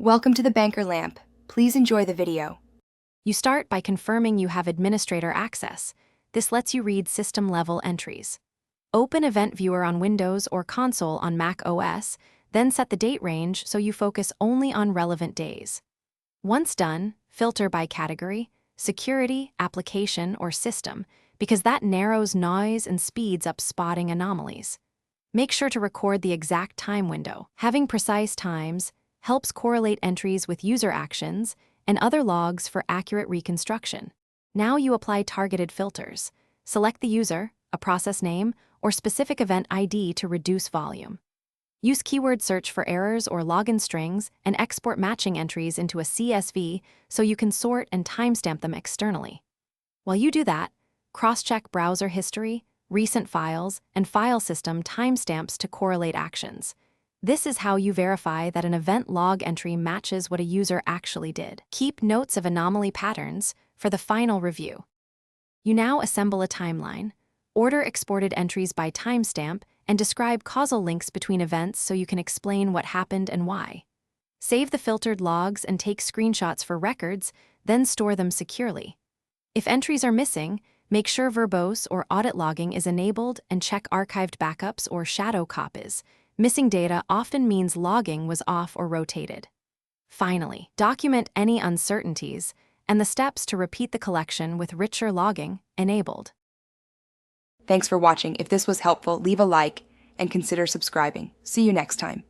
Welcome to the Banker Lamp. Please enjoy the video. You start by confirming you have administrator access. This lets you read system-level entries. Open Event Viewer on Windows or Console on macOS, then set the date range so you focus only on relevant days. Once done, filter by category, security, application, or system, because that narrows noise and speeds up spotting anomalies. Make sure to record the exact time window. Having precise times helps correlate entries with user actions and other logs for accurate reconstruction. Now you apply targeted filters. Select the user, a process name, or specific event ID to reduce volume. Use keyword search for errors or login strings and export matching entries into a CSV so you can sort and timestamp them externally. While you do that, cross-check browser history, recent files, and file system timestamps to correlate actions. This is how you verify that an event log entry matches what a user actually did. Keep notes of anomaly patterns for the final review. You now assemble a timeline, order exported entries by timestamp, and describe causal links between events so you can explain what happened and why. Save the filtered logs and take screenshots for records, then store them securely. If entries are missing, make sure verbose or audit logging is enabled and check archived backups or shadow copies. Missing data often means logging was off or rotated. Finally, document any uncertainties and the steps to repeat the collection with richer logging enabled. Thanks for watching. If this was helpful, leave a like and consider subscribing. See you next time.